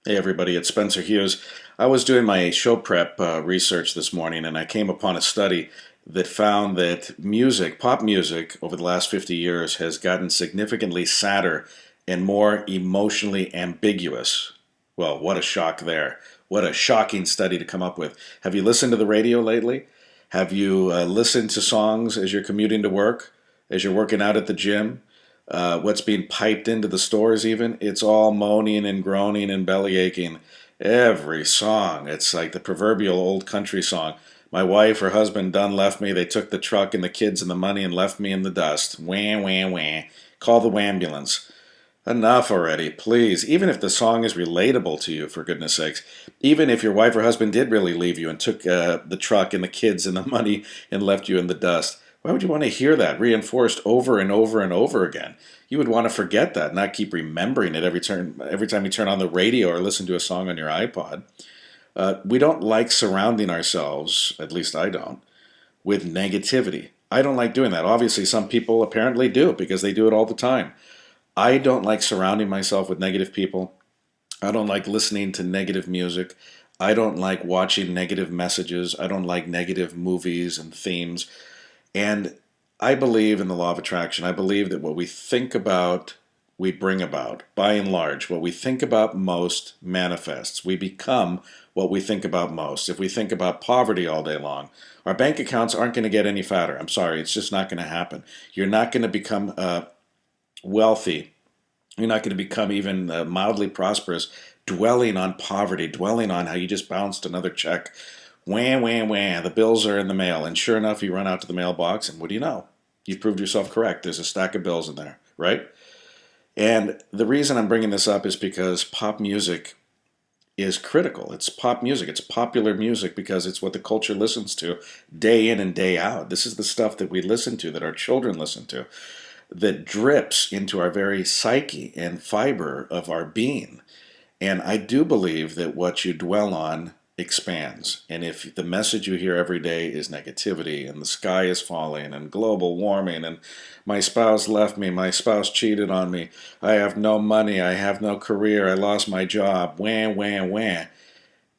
Hey everybody, it's Spencer Hughes. I was doing my show prep research this morning and I came upon a study that found that music, pop music, over the last 50 years has gotten significantly sadder and more emotionally ambiguous. Well, what a shock there. What a shocking study to come up with. Have you listened to the radio lately? Have you listened to songs as you're commuting to work, as you're working out at the gym? What's being piped into the stores even, it's all moaning and groaning and belly aching. Every song, it's like the proverbial old country song. My wife, her husband done left me. They took the truck and the kids and the money and left me in the dust. Wah, wah, wah. Call the wambulance. Enough already, please. Even if the song is relatable to you, for goodness sakes. Even if your wife or husband did really leave you and took the truck and the kids and the money and left you in the dust, why would you want to hear that reinforced over and over and over again? You would want to forget that, not keep remembering it every time you turn on the radio or listen to a song on your iPod. We don't like surrounding ourselves, at least I don't, with negativity. I don't like doing that. Obviously, some people apparently do because they do it all the time. I don't like surrounding myself with negative people. I don't like listening to negative music. I don't like watching negative messages. I don't like negative movies and themes. And I believe in the law of attraction. I believe that what we think about, we bring about. By and large, what we think about most manifests. We become what we think about most. If we think about poverty all day long, our bank accounts aren't going to get any fatter. I'm sorry, it's just not going to happen. You're not going to become wealthy. You're not going to become even mildly prosperous dwelling on poverty, dwelling on how you just bounced another check. Wah, wah, wah, the bills are in the mail. And sure enough, you run out to the mailbox, and what do you know? You've proved yourself correct. There's a stack of bills in there, right? And the reason I'm bringing this up is because pop music is critical. It's pop music. It's popular music because it's what the culture listens to day in and day out. This is the stuff that we listen to, that our children listen to, that drips into our very psyche and fiber of our being. And I do believe that what you dwell on expands. And if the message you hear every day is negativity and the sky is falling and global warming and my spouse left me, my spouse cheated on me, I have no money, I have no career, I lost my job, wah, wah, wah,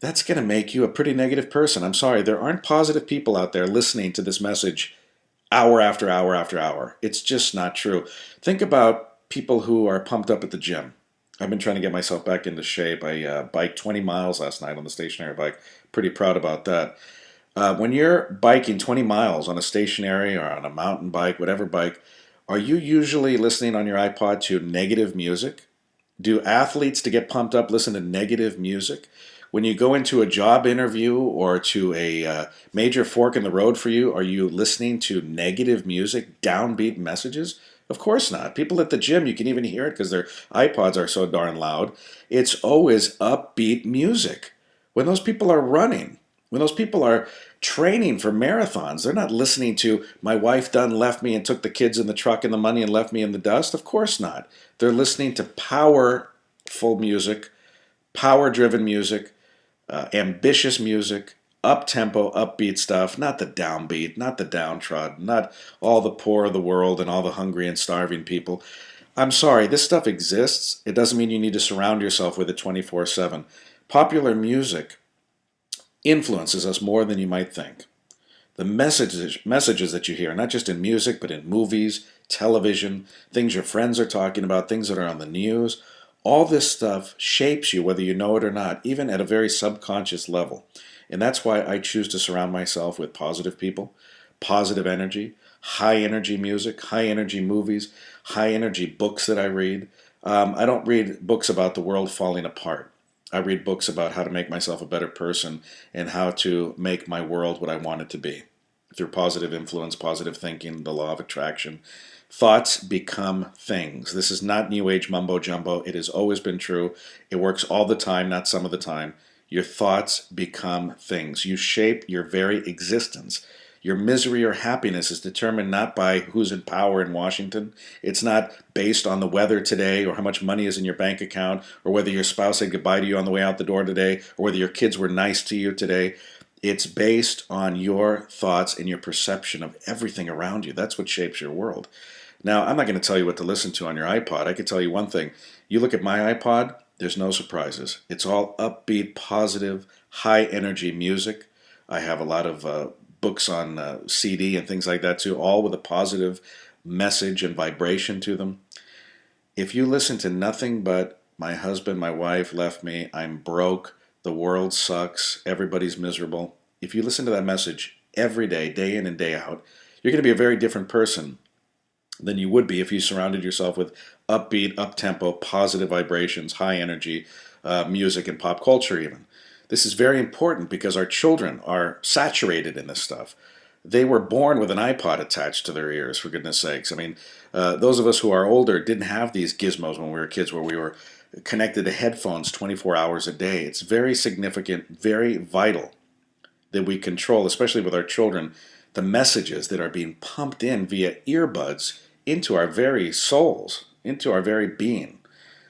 that's going to make you a pretty negative person. I'm sorry, there aren't positive people out there listening to this message hour after hour after hour. It's just not true. Think about people who are pumped up at the gym. I've been trying to get myself back into shape. I biked 20 miles last night on the stationary bike. Pretty proud about that. When you're biking 20 miles on a stationary or on a mountain bike, whatever bike, are you usually listening on your iPod to negative music? Do athletes to get pumped up listen to negative music? When you go into a job interview or to a major fork in the road for you, are you listening to negative music, downbeat messages? Of course not. People at the gym, you can even hear it because their iPods are so darn loud. It's always upbeat music. When those people are running, when those people are training for marathons, they're not listening to my wife done left me and took the kids in the truck and the money and left me in the dust. Of course not. They're listening to powerful music, power driven music, ambitious music, up tempo, upbeat stuff, not the downbeat, not the downtrodden, not all the poor of the world and all the hungry and starving people. I'm sorry, this stuff exists. It doesn't mean you need to surround yourself with it 24/7. Popular music influences us more than you might think. The messages that you hear, not just in music, but in movies, television, things your friends are talking about, things that are on the news, all this stuff shapes you whether you know it or not, even at a very subconscious level. And that's why I choose to surround myself with positive people, positive energy, high energy music, high energy movies, high energy books that I read. I don't read books about the world falling apart. I read books about how to make myself a better person and how to make my world what I want it to be through positive influence, positive thinking, the law of attraction. Thoughts become things. This is not New Age mumbo jumbo. It has always been true. It works all the time, not some of the time. Your thoughts become things. You shape your very existence. Your misery or happiness is determined not by who's in power in Washington. It's not based on the weather today or how much money is in your bank account or whether your spouse said goodbye to you on the way out the door today or whether your kids were nice to you today. It's based on your thoughts and your perception of everything around you. That's what shapes your world. Now, I'm not going to tell you what to listen to on your iPod. I can tell you one thing. You look at my iPod, There's no surprises. It's all upbeat, positive, high energy music. I have a lot of books on CD and things like that too, all with a positive message and vibration to them. If you listen to nothing but my husband, my wife left me, I'm broke, the world sucks, everybody's miserable. If you listen to that message every day, day in and day out, you're going to be a very different person than you would be if you surrounded yourself with upbeat, up-tempo, positive vibrations, high energy music and pop culture even. This is very important because our children are saturated in this stuff. They were born with an iPod attached to their ears, for goodness sakes. I mean, those of us who are older didn't have these gizmos when we were kids where we were connected to headphones 24 hours a day. It's very significant, very vital that we control, especially with our children, the messages that are being pumped in via earbuds into our very souls, into our very being.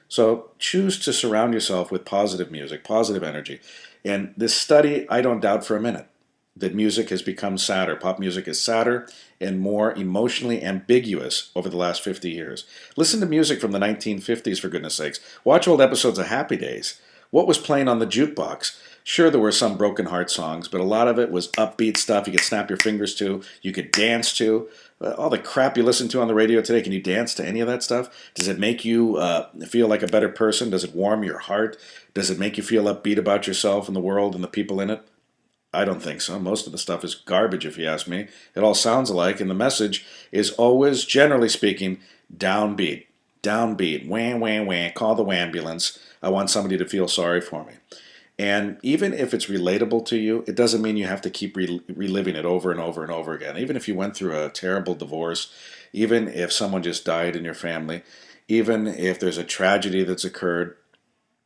So choose to surround yourself with positive music, positive energy. And this study, I don't doubt for a minute that music has become sadder. Pop music is sadder and more emotionally ambiguous over the last 50 years. Listen to music from the 1950s, for goodness sakes. Watch old episodes of Happy Days. What was playing on the jukebox? Sure, there were some broken heart songs, but a lot of it was upbeat stuff you could snap your fingers to, you could dance to. All the crap you listen to on the radio today, can you dance to any of that stuff? Does it make you feel like a better person? Does it warm your heart? Does it make you feel upbeat about yourself and the world and the people in it? I don't think so. Most of the stuff is garbage, if you ask me. It all sounds alike, and the message is always, generally speaking, downbeat. Downbeat. Wham, wham, wham. Call the wambulance. I want somebody to feel sorry for me. And even if it's relatable to you, it doesn't mean you have to keep reliving it over and over and over again. Even if you went through a terrible divorce, even if someone just died in your family, even if there's a tragedy that's occurred,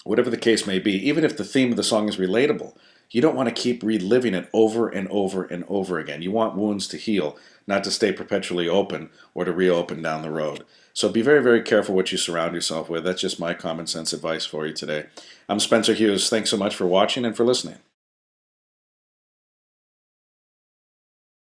whatever the case may be, even if the theme of the song is relatable, you don't want to keep reliving it over and over and over again. You want wounds to heal, not to stay perpetually open or to reopen down the road. So be very, very careful what you surround yourself with. That's just my common sense advice for you today. I'm Spencer Hughes. Thanks so much for watching and for listening.